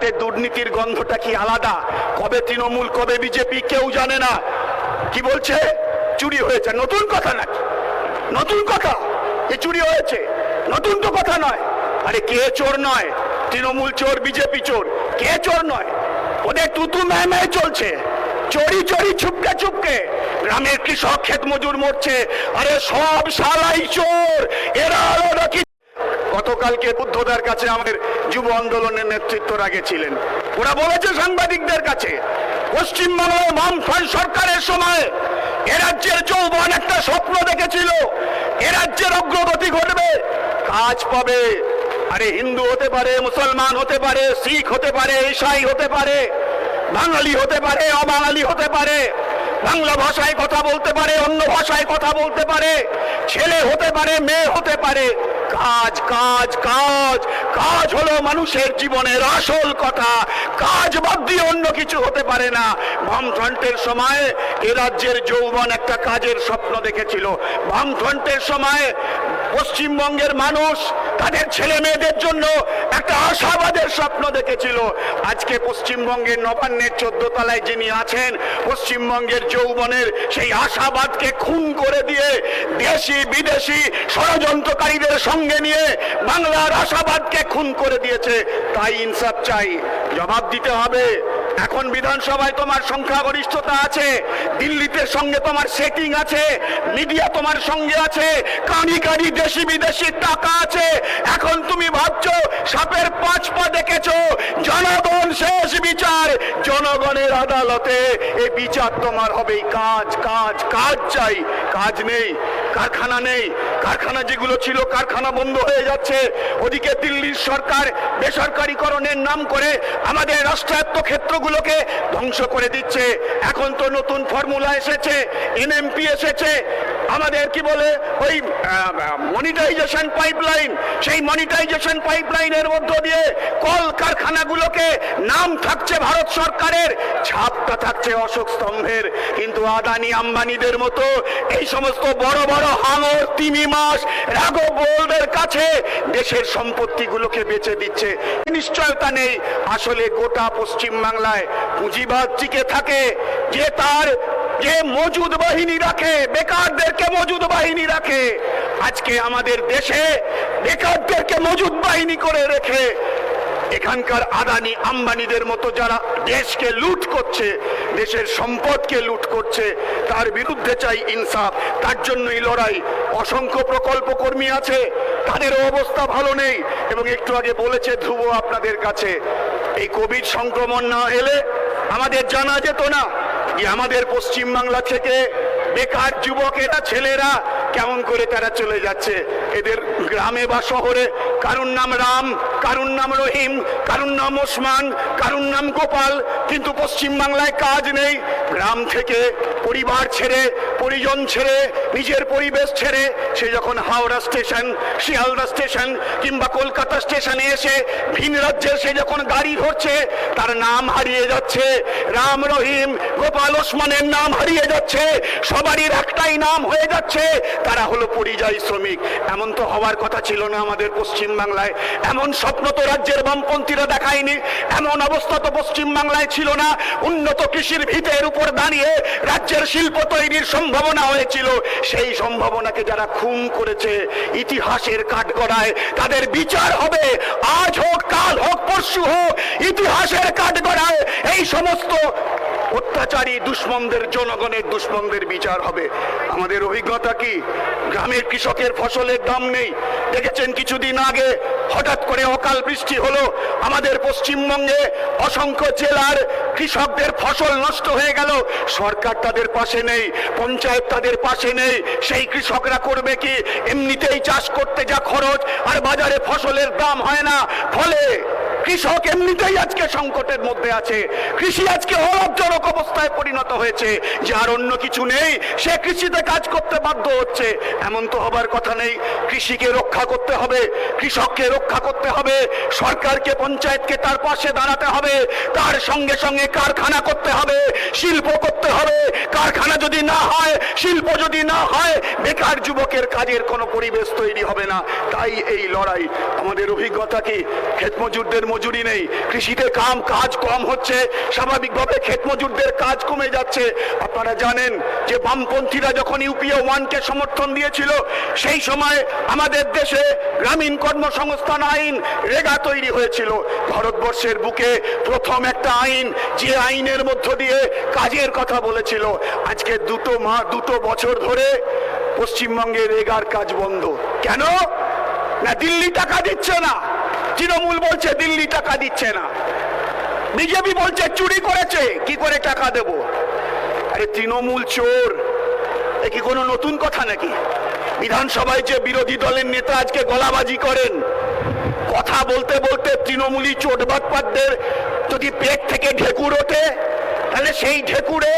হাতে দুর্নীতির গন্ধটা কি আলাদা। কবে তৃণমূল কবে বিজেপি কেউ জানে না। কি বলছে চুরি হয়েছে, নতুন কথা নাকি? নতুন কথা এ চুরি হয়েছে, নতুন তো কথা নয়। আরে কে চোর নয়? তৃণমূল চোর, বিজেপি চোর, কে চোর নয়? ওদের তুতু ম্যায় চলছে, চোরি চোরি চুপকে চুপকে। গ্রামের কৃষক ক্ষেত মজুর মরছে, আরে সব শালাই চোর, এরা আরো নাকি। গতকালকে বুদ্ধদার কাছে আমাদের যুব আন্দোলনের নেতৃত্বরা গেছিলেন, ওরা বলেছে সাংবাদিকদের কাছে পশ্চিমবাংলায় বামফ্রন্ট সরকারের সময় এ রাজ্যের যৌবন একটা স্বপ্ন দেখেছিল, এ রাজ্যের অগ্রগতি ঘটবে, কাজ পাবে। আরে হিন্দু হতে পারে, মুসলমান হতে পারে, শিখ হতে পারে, ঈসাই হতে পারে, বাঙালি হতে পারে, অবাঙালি হতে পারে, বাংলা ভাষায় কথা বলতে পারে, অন্য ভাষায় কথা বলতে পারে, ছেলে হতে পারে, মেয়ে হতে পারে। কাজ কাজ কাজ কাজ হলো মানুষের জীবনের আসল কথা। কাজ বাদ দিয়ে অন্য কিছু হতে পারে না। বামফ্রন্টের সময় এ রাজ্যের যৌবন একটা কাজের স্বপ্ন দেখেছিল। বামফ্রন্টের সময় পশ্চিমবঙ্গের মানুষ তাদের ছেলে মেয়েদের জন্য একটা আশাবাদের স্বপ্ন দেখেছিল। আজকে পশ্চিমবঙ্গের নবান্নের 14 তলায় যিনি আছেন, পশ্চিমবঙ্গের যৌবনের সেই আশাবাদকে খুন করে দিয়ে দেশি বিদেশি ষড়যন্ত্রকারীদের সঙ্গে নিয়ে বাংলার আশাবাদকে খুন করে দিয়েছে। তাই ইনসাফ চাই, জবাব দিতে হবে। এখন বিধানসভায় তোমার সংখ্যাগরিষ্ঠতা আছে, দিল্লিতে সঙ্গে তোমার সেটিং আছে, মিডিয়া তোমার সঙ্গে আছে, কানি কানি দেশি বিদেশি টাকা আছে। এখন তুমি ভাবছো সাপের 5 পা দেখেছো, জনগণ শেষ বিচার, জনগণের আদালতে এই বিচার তোমার হবেই। কাজ কাজ কাজ চাই, কাজ নেই, কারখানা নেই। কারখানা যেগুলো ছিল কারখানা বন্ধ হয়ে যাচ্ছে। ওদিকে দিল্লির সরকার বেসরকারীকরণের নাম করে আমাদের রাষ্ট্রায়ত্ত ক্ষেত্রগুলোকে ধ্বংস করে দিচ্ছে। এখন তো নতুন ফর্মুলা এসেছে, এনএমপি এসেছে, আমাদের কি বলে ওই মনিটাইজেশন পাইপলাইন। সেই মনিটাইজেশন পাইপলাইনের মধ্য দিয়ে কল কারখানাগুলোকে নাম থাকছে ভারত সরকারের, ছাপটা থাকছে অশোক স্তম্ভের। কিন্তু আদানি আম্বানিদের মতো এই সমস্ত বড় বড় হাঙর তিমি মাস রাঘব বোল্ডের কাছে দেশের সম্পত্তিগুলোকে বেচে দিচ্ছে। নিশ্চয়তা নেই আসলে গোটা পশ্চিম বাংলায় পুঁজিবাদ টিকে থাকে যে মজুদ বাহিনী রাখে, বেকারদেরকে মজুদ বাহিনী রাখে। আজকে আমাদের দেশে বেকারদেরকে মজুদ বাহিনী করে রেখে এখানকার আদানি আম্বানিদের মতো যারা দেশকে লুট করছে, দেশের সম্পদকে লুট করছে, তার বিরুদ্ধে চাই ইনসাফ। তার জন্যই লড়াই। অসংখ্য প্রকল্প কর্মী আছে, তাদেরও অবস্থা ভালো নেই। এবং একটু আগে বলেছে ধ্রুব আপনাদের কাছে, এই কোভিড সংক্রমণ না এলে আমাদের জানা যেত না যে আমাদের পশ্চিম বাংলা থেকে বেকার যুবকেরা, ছেলেরা কেমন করে তারা চলে যাচ্ছে এদের গ্রামে বা শহরে। কারুর নাম রাম, কারুর নাম রহিম, কারুর নাম ওসমান, কারুর নাম গোপাল, কিন্তু পশ্চিম বাংলায় কাজ নেই। গ্রাম থেকে পরিবার ছেড়ে, পরিজন ছেড়ে, নিজের পরিবেশ ছেড়ে সে যখন হাওড়া স্টেশন, শিয়ালদা স্টেশন কিংবা কলকাতা স্টেশনে এসে ভিন রাজ্যের সে যখন গাড়ি ধরছে, তার নাম হারিয়ে যাচ্ছে। রাম, রহিম, গোপাল, ওসমানের নাম হারিয়ে যাচ্ছে। সবারই একটাই নাম হয়ে যাচ্ছে, তারা হলো পরিযায়ী শ্রমিক। এমন তো হওয়ার কথা ছিল না আমাদের পশ্চিম বাংলায়। এমন স্বপ্ন তো রাজ্যের বামপন্থীরা দেখায়নি, এমন অবস্থা তো পশ্চিম বাংলায় ছিল না। উন্নত কৃষির ভিতের উপর দাঁড়িয়ে রাজ্যের শিল্প তৈরির সম্ভাবনা হয়েছিল। সেই সম্ভাবনাকে যারা খুন করেছে, ইতিহাসের কাঠগড়ায় তাদের বিচার হবে। আজ হোক, কাল হোক, পরশু হোক, ইতিহাসের কাঠগড়ায় এই সমস্ত অত্যাচারী দুশ্মনদের, জনগণের দুশ্মনদের বিচার হবে। আমাদের অভিজ্ঞতা কি? গ্রামের কৃষকের ফসলের দাম নেই। দেখেছেন কিছুদিন আগে হঠাৎ করে অকাল বৃষ্টি হলো, আমাদের পশ্চিমবঙ্গে অসংখ্য জেলার কৃষকদের ফসল নষ্ট হয়ে গেল। সরকার তাদের পাশে নেই, পঞ্চায়েত তাদের পাশে নেই। সেই কৃষকরা করবে কি? এমনিতেই চাষ করতে যা খরচ, আর বাজারে ফসলের দাম হয় না। ফলে কৃষক এমনিতেই আজকে সংকটের মধ্যে আছে। কৃষি আজকে অলাভজনক অবস্থায় পরিণত হয়েছে। যার অন্য কিছু নেই সে কৃষিতে কাজ করতে বাধ্য হচ্ছে। এমন তো হবার কথা নেই। কৃষিকে রক্ষা করতে হবে, কৃষককে রক্ষা করতে হবে, সরকারকে, পঞ্চায়েতকে তার পাশে দাঁড়াতে হবে। তার সঙ্গে সঙ্গে কারখানা করতে হবে, শিল্প করতে হবে। কারখানা যদি না হয়, শিল্প যদি না হয়, বেকার যুবকের কাজের কোনো পরিবেশ তৈরি হবে না। তাই এই লড়াই। আমাদের অভিজ্ঞতা কি? ক্ষেত মজুরদের মজুরি নেই, কৃষিতে কাজ কম হচ্ছে, স্বাভাবিকভাবে ক্ষেত মজুরদের কাজ কমে যাচ্ছে। আপনারা জানেন যে বামপন্থীরা যখন ইউপিএ 1-কে সমর্থন দিয়েছিল, সেই সময় আমাদের দেশে গ্রামীণ কর্মসংস্থান আইন রেগা তৈরি হয়েছিল। ভারতবর্ষের বুকে প্রথম একটা আইন, যে আইনের মধ্য দিয়ে কাজের কথা বলেছিল। আজকে দুটো বছর ধরে পশ্চিমবঙ্গে রেগার কাজ বন্ধ। কেন? না দিল্লি টাকা দিচ্ছে না। তৃণমূল বলছে দিল্লি টাকা দিচ্ছে না, বিজেপি বলছে চুরি করেছে, কি করে টাকা দেব? আরে তৃণমূল চোর, এ কি কোনো নতুন কথা নাকি? বিধানসভায় যে বিরোধী দলের নেতা আজকে গলাবাজি করেন, কথা বলতে বলতে তৃণমূলী চোটবাটপাটদের যদি পেট থেকে ঢেকুর ওঠে, তাহলে সেই ঢেকুরে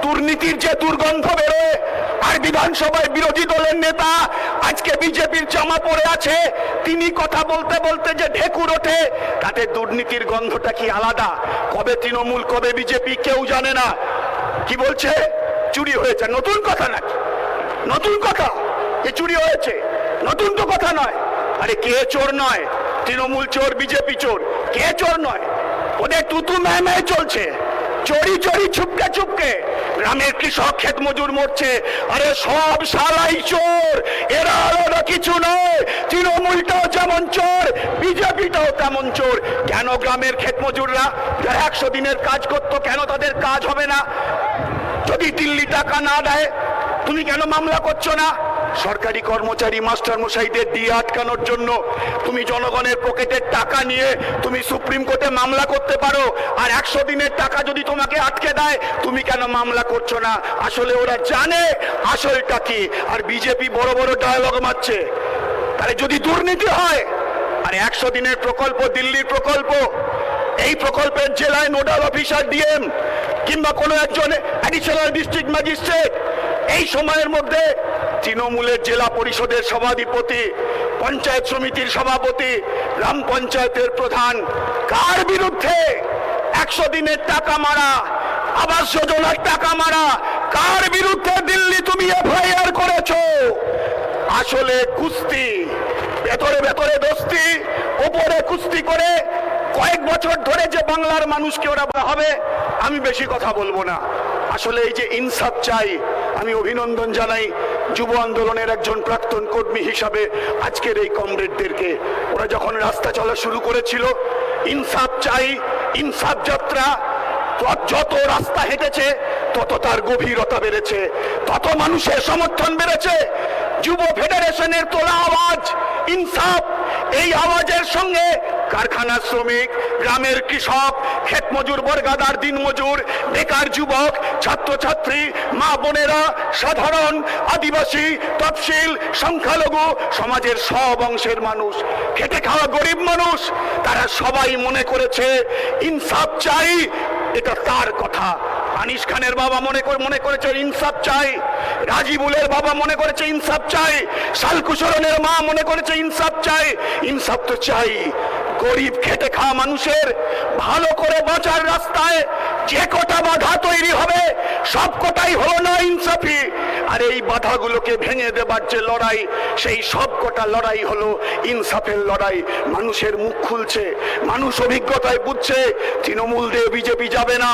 দুর্নীতির যে দুর্গন্ধ বেরোয়, আর বিধানসভায় বিরোধী দলের নেতা আজকে বিজেপির জামা পরে আছে, তিনি কথা বলতে বলতে যে ঢেকুর ওঠে, তাতে দুর্নীতির গন্ধটা কি আলাদা? কবে তৃণমূল কবে বিজেপি কেউ জানে না। কি বলছে? চুরি হয়েছে। নতুন কথা নাকি? নতুন কথা যে চুরি হয়েছে? নতুন তো কথা নয়। আরে কে চোর নয়? তৃণমূল চোর, বিজেপি চোর। কে চোর নয়? ওদের তুতু মেয়ে চলছে, চোরি চোরি চুপকে চুপকে। গ্রামের কৃষক ক্ষেত মজুর মরছে, আরে সব শালাই চোর, এরা আলাদা কিছু নয়। তৃণমূলটাও যেমন চোর, বিজেপিটাও তেমন চোর। কেন গ্রামের ক্ষেত মজুররা যারা 100 দিনের কাজ করতো, কেন তাদের কাজ হবে না? যদি দিল্লি টাকা না দেয়, তুমি কেন মামলা করছো না? সরকারি কর্মচারী মাস্টার মশাইদের দিয়ে আটকানোর জন্য তুমি জনগণের পকেটের টাকা নিয়ে তুমি সুপ্রিম কোর্টে মামলা করতে পারো, আর 100 দিনের টাকা যদি তোমাকে আটকে দেয়, তুমি কেন মামলা করছো না? আসলে ওরা জানে আসলটা কি, আর বিজেপি বড় বড় ডায়লগ মারছে। তাহলে যদি দুর্নীতি হয়, আর 100 দিনের প্রকল্প দিল্লির প্রকল্প, এই প্রকল্পের জেলায় নোডাল অফিসার ডিএম কিংবা কোনো একজন অ্যাডিশনাল ডিস্ট্রিক্ট ম্যাজিস্ট্রেট, এই সময়ের মধ্যে তৃণমূলের জেলা পরিষদের সভাধিপতি, পঞ্চায়েত সমিতির সভাপতি, গ্রাম পঞ্চায়েতের প্রধান, কার বিরুদ্ধে 100 দিনের টাকা মারা, আবাস যোজনার টাকা মারা, কার বিরুদ্ধে দিল্লি তুমি এফআইআর করেছো? আসলে কুস্তি, ভেতরে ভেতরে দোস্তি, ওপরে কুস্তি করে কয়েক বছর ধরে যে বাংলার মানুষকে ওরা হবে। আমি বেশি কথা বলবো না। আসলে এই যে ইনসাফ চাই, আমি অভিনন্দন জানাই যুব আন্দোলনের একজন প্রাক্তন কর্মী হিসাবে আজকের এই কমরেডদেরকে। ওরা যখন রাস্তা চলা শুরু করেছিল, ইনসাফ চাই, ইনসাফ যাত্রা, যত রাস্তা হেঁটেছে তত তার গভীরতা বেড়েছে, তত মানুষের সমর্থন বেড়েছে। যুব ফেডারেশনের তোলা আওয়াজ ইনসাফ, এই আওয়াজের সঙ্গে কারখানা শ্রমিক, গ্রামের কৃষক, ক্ষেত মজুর, বর্গাদার, দিনমজুর, বেকার যুবক, ছাত্রছাত্রী, মা বোনেরা, সাধারণ, আদিবাসী, তফসিল, সংখ্যালঘু, সমাজের সব অংশের মানুষ, খেটে খাওয়া গরিব মানুষ, তারা সবাই মনে করেছে ইনসাফ চাই। এটা তার কথা। আনিস খানের বাবা মনে করেছে ইনসাফ চাই, রাজিবুলের বাবা মনে করেছে ইনসাফ চাই, শালকুশরণের মা মনে করেছে ইনসাফ চাই। ইনসাফ তো চাই। গরিব খেটে খাওয়া মানুষের ভালো করে বাঁচার রাস্তায় যে কটা বাধা তৈরি হবে, সব কটাই হলো না ইনসাফি। আর এই বাধাগুলোকে ভেঙে দেবার যে লড়াই, সেই সব কটা লড়াই হলো ইনসাফের লড়াই। মানুষের মুখ খুলছে, মানুষ অভিজ্ঞতায় বুঝছে তৃণমূল দিয়ে বিজেপি যাবে না,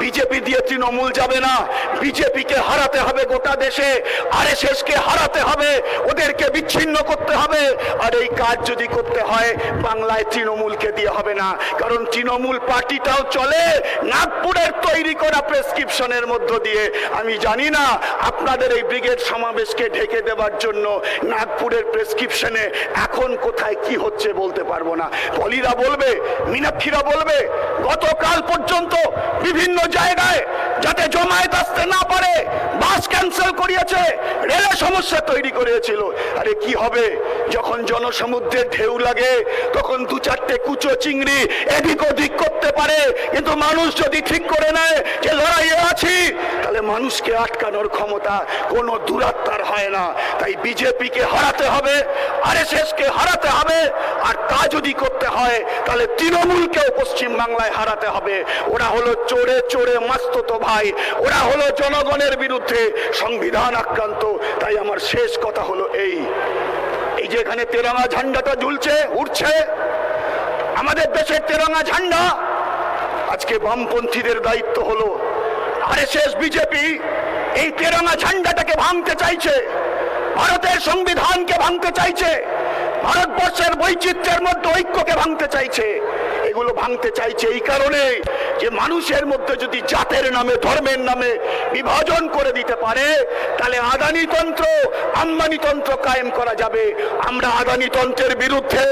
বিজেপি দিয়ে তৃণমূল যাবে না। বিজেপিকে হারাতে হবে গোটা দেশে, আরএসএসকে হারাতে হবে, ওদেরকে বিচ্ছিন্ন করতে হবে। আর এই কাজ যদি করতে হয়, বাংলায় তৃণমূলকে দিয়ে হবে না। কারণ তৃণমূল পার্টিটাও চলে নাগপুরের তৈরি করা প্রেসক্রিপশনের মধ্য দিয়ে। আমি জানি না আপনাদের এই ব্রিগেড সমাবেশকে ঢেকে দেবার জন্য নাগপুরের প্রেসক্রিপশনে এখন কোথায় কি হচ্ছে বলতে পারবো না। পলিরা বলবে, মীনাক্ষীরা বলবে, গতকাল পর্যন্ত বিভিন্ন জায়গায় যাতে জমায়েত আসতে না পারে বাস ক্যান্সেল করিয়েছে, রেলে সমস্যা তৈরি করেছিল। আরে কি হবে যখন জনসমুদ্রের ঢেউ লাগে, তখন 2-4টে কুচো চিংড়ি এদিক ওদিক করতে পারে, কিন্তু মানুষ যদি ঠিক করে নেয় যে লড়াইয়ে আছি, তাহলে মানুষকে আটকানোর ক্ষমতা কোনো দুরাত্মার হয় না। তাই বিজেপিকে হারাতে হবে, আরএসএসকে হারাতে হবে, আর তা যদি করতে হয় তাহলে তৃণমূলকেও পশ্চিম বাংলায় হারাতে হবে। ওরা হলো চোরে চোরে মাস্ততো ভাই, ওরা হলো জনগণের বিরুদ্ধে সংবিধান আক্রান্ত। তাই আমার শেষ কথা হলো এই যে এখানে তেরঙ্গা ঝান্ডাটা ঝুলছে, উঠছে, আমাদের দেশের তেরঙ্গা ঝান্ডা। আজকে বামপন্থীদের দায়িত্ব হলো, আরএসএস বিজেপি এই তেরঙ্গা ঝান্ডাটাকে ভাঙতে চাইছে, ভারতের সংবিধানকে ভাঙতে চাইছে, ভারতবর্ষের বৈচিত্র্যের মধ্যে ঐক্যকে ভাঙতে চাইছে। এগুলো ভাঙতে চাইছে এই কারণে যে মানুষের মধ্যে যদি জাতের নামে ধর্মের নামে বিভাজন করে দিতে পারে, তাহলে আদানিতন্ত্র আম্বানিতন্ত্র কায়েম করা যাবে। আমরা আদানিতন্ত্রের বিরুদ্ধে,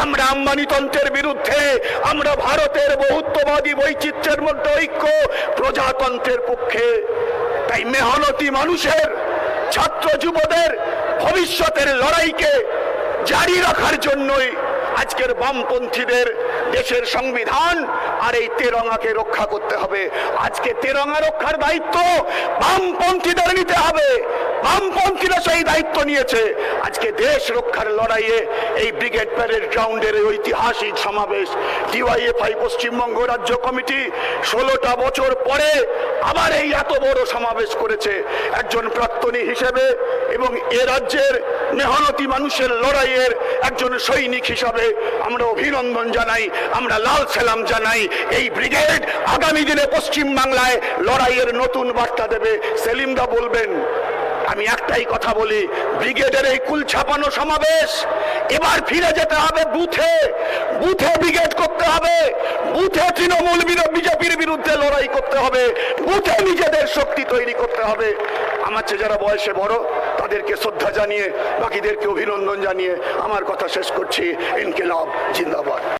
আমরা আম্বানিতন্ত্রের বিরুদ্ধে, আমরা ভারতের বহুত্ববাদী বৈচিত্র্যের মধ্যে ঐক্য প্রজাতন্ত্রের পক্ষে। তাই মেহনতি মানুষের, ছাত্র যুবদের ভবিষ্যতের লড়াইকে জারি রাখার জন্যই আজকের বামপন্থীদের দেশের সংবিধান আর এই তেরঙ্গাকে রক্ষা করতে হবে। আজকে তেরঙ্গা রক্ষার দায়িত্ব বামপন্থীদের নিতে হবে। বামপন্থীরা সেই দায়িত্ব নিয়েছে। আজকে দেশ রক্ষার লড়াইয়ে এই ব্রিগেড প্যারেড গ্রাউন্ডের ঐতিহাসিক সমাবেশ, ডিওয়াইএফআই পশ্চিমবঙ্গ রাজ্য কমিটি 16টা বছর পরে আবার এই এত বড় সমাবেশ করেছে। একজন প্রাক্তনী হিসেবে এবং এ রাজ্যের মেহনতি মানুষের লড়াইয়ের একজন সৈনিক হিসাবে আমরা অভিনন্দন জানাই, আমরা লাল সালাম জানাই। এই ব্রিগেড আগামী দিনে পশ্চিম বাংলায় লড়াইয়ের নতুন বার্তা দেবে। সেলিমদা বলবেন, আমি একটাই কথা বলি, ব্রিগেডের এই কুল ছাপানো সমাবেশ এবার ফিরে যেতে হবে বুথে। বুথে ব্রিগেড করতে হবে, বুথে তৃণমূল বিজেপির বিরুদ্ধে লড়াই করতে হবে, বুথে নিজেদের শক্তি তৈরি করতে হবে। আমার চেয়ে যারা বয়সে বড় তাদেরকে শ্রদ্ধা জানিয়ে, বাকিদেরকে অভিনন্দন জানিয়ে আমার কথা শেষ করছি। ইনকিলাব জিন্দাবাদ।